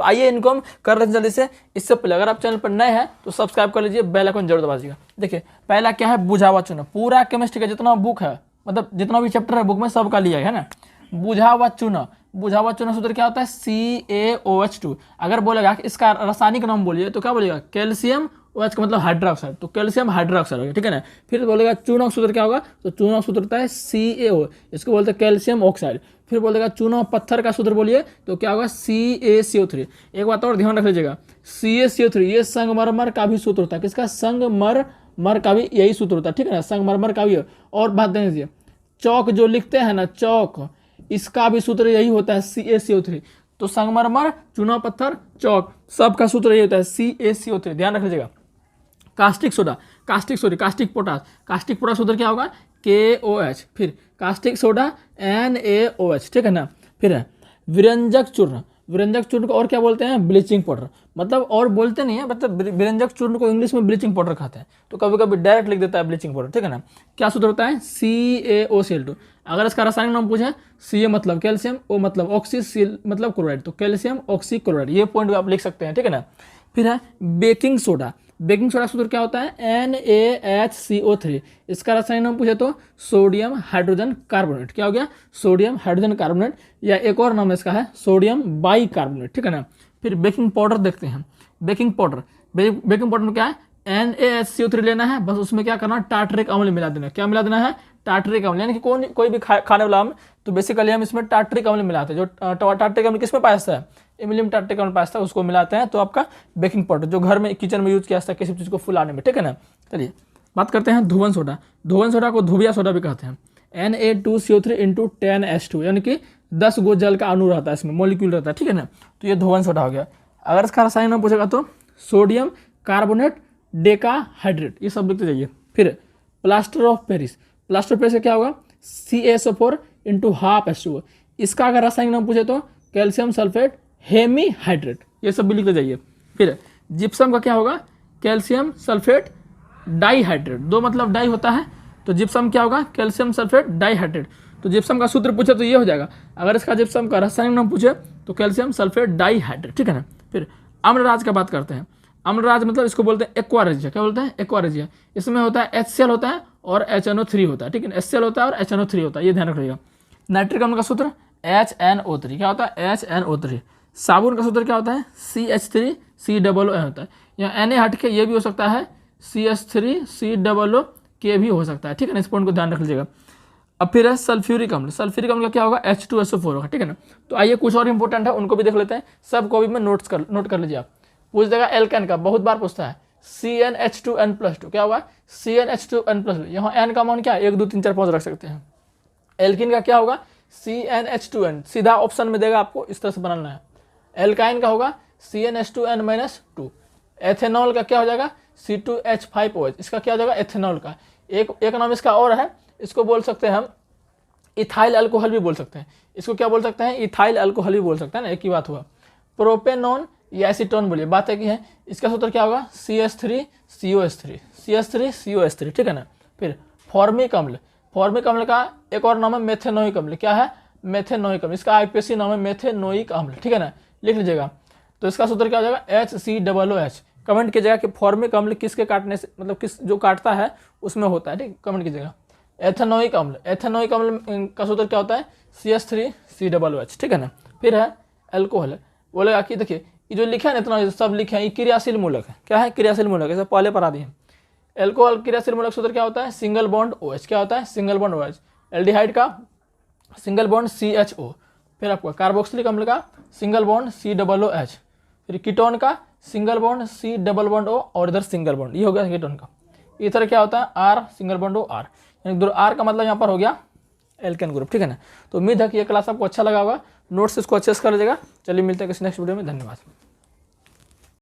तो आइए इनको हम कर रहे हैं जल्दी से। इससे पहले अगर आप चैनल पर नए हैं तो सब्सक्राइब कर लीजिए, बेल आइकन जरूर दबा दीजिएगा। देखिए पहला क्या है, बुझा हुआ चूना। पूरा केमिस्ट्री का जितना बुक है, मतलब जितना भी चैप्टर है बुक में सबका लिया है ना। बुझा हुआ चूना, बुझा हुआ चूना सूत्र क्या होता है, CaOH2। अगर बोलेगा कि इसका रासायनिक नाम बोलिए तो क्या बोलेगा, कैल्शियम OH का मतलब हाइड्रोक्साइड, तो कैल्शियम हाइड्रोक्साइड हो गया, ठीक है ना। फिर बोलेगा चूना सूत्र क्या होगा, तो चूना सूत्र होता है CaO, इसको बोलते हैं कैल्शियम ऑक्साइड। फिर बोलेगा चूना पत्थर का सूत्र बोलिए तो क्या होगा, CaCO3। एक बात और ध्यान रख लीजिएगा, CaCO3 ये संगमरमर का भी सूत्र होता है। किसका, संगमरमर का भी यही सूत्र होता है, ठीक है ना, संगमरमर का भी। और बात देख लीजिए, चौक जो लिखते हैं ना, चौक, इसका भी सूत्र यही होता है, CaCO3। तो संगमरमर, चूना पत्थर, चौक, सबका सूत्र यही होता है, CaCO3। ध्यान रख लीजिएगा। कास्टिक सोडा, कास्टिक पोटाश सूत्र क्या होगा, KOH। फिर कास्टिक सोडा NaOH, ठीक है ना। फिर है विरंजक चूर्ण को और क्या बोलते हैं, ब्लीचिंग पाउडर। मतलब और बोलते नहीं है, मतलब विरंजक चूर्ण को इंग्लिश में ब्लीचिंग पाउडर खाते हैं, तो कभी कभी डायरेक्ट लिख देता है ब्लीचिंग पाउडर, ठीक है ना। क्या सूत्र होता है, CaOCl2। अगर इसका रासायनिक नाम पूछे, Ca मतलब कैल्शियम, O मतलब ऑक्सी, Cl मतलब क्लोराइड, तो कैल्शियम ऑक्सी क्लोराइड, ये पॉइंट आप लिख सकते हैं, ठीक है ना। फिर है बेकिंग सोडा सूत्र क्या होता है, NaHCO3। इसका रासायनिक नाम पूछे तो सोडियम हाइड्रोजन कार्बोनेट। क्या हो गया, सोडियम हाइड्रोजन कार्बोनेट, या एक और नाम इसका है सोडियम बाइकार्बोनेट, ठीक है ना। फिर बेकिंग पाउडर देखते हैं। बेकिंग पाउडर में क्या है, NaHCO3 लेना है, बस उसमें क्या करना, टार्टरिक अम्ल मिला देना। क्या मिला देना है, टार्टरिक अम्ल, यानी कि कोई भी खाने वाला हम, तो बेसिकली हम इसमें टार्टरिक अम्ल मिलाते हैं। जो टार्टरिक अम्ल किसमें पाया जाता है, इमिलियम टार्टरिक अम्ल पाया जाता है, उसको मिलाते हैं। तो आपका बेकिंग पाउडर जो घर में किचन में यूज किया जाता है किसी चीज़ को फुलाने में, ठीक है ना। चलिए बात करते हैं धुवन सोडा को धुबिया सोडा भी कहते हैं। Na2CO3 × 10H2, यानी कि 10 गो जल का अणु रहता है इसमें, मॉलिक्यूल रहता है, ठीक है ना। तो ये धुवन सोडा हो गया। अगर इसका रासायनिक नाम पूछेगा तो सोडियम कार्बोनेट डेकाहाइड्रेट, ये सब लिखते जाइए। फिर प्लास्टर ऑफ पेरिस से क्या होगा, CaSO4 × 12H2। इसका अगर रासायनिक नाम पूछे तो कैल्शियम सल्फेट हेमीहाइड्रेट, ये सब भी लिखते जाइए। फिर जिप्सम का क्या होगा, कैल्शियम सल्फेट डाइहाइड्रेट, दो मतलब डाई होता है, तो जिप्सम क्या होगा, कैल्शियम सल्फेट डाइहाइड्रेट। तो जिप्सम का सूत्र पूछे तो ये हो जाएगा। अगर इसका जिप्सम का रासायनिक नाम पूछे तो कैल्शियम सल्फेट डाइहाइड्रेट, ठीक है ना। फिर अम्लराज का बात करते हैं। अम्लराज मतलब इसको बोलते हैं एक्वारेजिया। क्या बोलते हैं, एक्वारेजिया। इसमें होता है HCl होता है और HNO3 होता है, ठीक है ना। HCl होता है और HNO3 होता है, ये ध्यान रखिएगा। नाइट्रिक अम्ल का सूत्र HNO3, क्या होता है, HNO3। साबुन का सूत्र क्या होता है, CH3COO होता है। यहाँ Na हट के ये भी हो सकता है, CH3COOK भी हो सकता है, ठीक है ना। इस पॉइंट को ध्यान रख लीजिएगा। अब फिर है सल्फ्यूरिक अम्ल का क्या होगा, H2SO4 होगा, ठीक है ना। तो आइए कुछ और इंपॉर्टेंट है उनको भी देख लेते हैं। सब को भी मैं नोट कर लीजिए आप। पूछ देगा एल्केन का, बहुत बार पूछता है, CnH2n+2 क्या होगा, CnH2n+2। यहाँ n का मान क्या है, 1 2 3 4 5 रख सकते हैं। एल्किन का क्या होगा, CnH2n, सीधा ऑप्शन में देगा आपको, इस तरह से बनाना है। एल्काइन का होगा CnH2n-2। एथेनॉल का क्या हो जाएगा, C2H5OH, इसका क्या हो जाएगा, एथेनॉल का। एक नाम इसका और है, इसको बोल सकते हैं हम इथाइल अल्कोहल भी बोल सकते हैं। इसको क्या बोल सकते हैं, इथाइल अल्कोहल भी बोल सकते हैं ना, एक ही बात हुआ। प्रोपेनॉन या एसीटोन बोलिए, बात है कि है। इसका सूत्र क्या होगा, CH3COS3, ठीक है ना। फिर फॉर्मिक अम्ल का एक और नाम है मेथेनोइक अम्ल। क्या है, मेथेनोइक अम्ल, इसका IUPAC नाम है मेथेनोइक अम्ल, ठीक है ना, लिख लीजिएगा। तो इसका सूत्र क्या हो जाएगा, HCOOH। कमेंट कीजिएगा कि फॉर्मिक अम्ल किसके काटने से, मतलब किस जो काटता है उसमें होता है, ठीक, कमेंट कीजिएगा। एथेनोइक अम्ल का सूत्र क्या होता है, CH3COOH, ठीक है ना। फिर है अल्कोहल, बोलेगा कि देखिए ये जो लिखा है ना, इतना सब लिखे हैं, ये क्रियाशील मूलक है। क्या है, क्रियाशील मूलक, ऐसे पहले पढ़ा दिए। एल्कोहल क्रियाशील मूलक सूत्र क्या होता है, सिंगल बॉन्ड OH। क्या होता है, सिंगल बॉन्ड OH। एल्डिहाइड का सिंगल बॉन्ड CHO। फिर आपका कार्बोक्सिलिक अम्ल का सिंगल बॉन्ड COOH। फिर कीटोन का सिंगल बॉन्ड C+O और इधर सिंगल बॉन्ड, ये हो गया कीटोन का। इधर क्या होता है, R single bond O R, यानी R का मतलब यहाँ पर हो गया एल्केन ग्रुप, ठीक है ना। तो उम्मीद है कि ये क्लास आपको अच्छा लगा होगा। नोट्स इसको अच्छे से कर लीजिएगा। चलिए मिलते हैं किसी नेक्स्ट वीडियो में, धन्यवाद।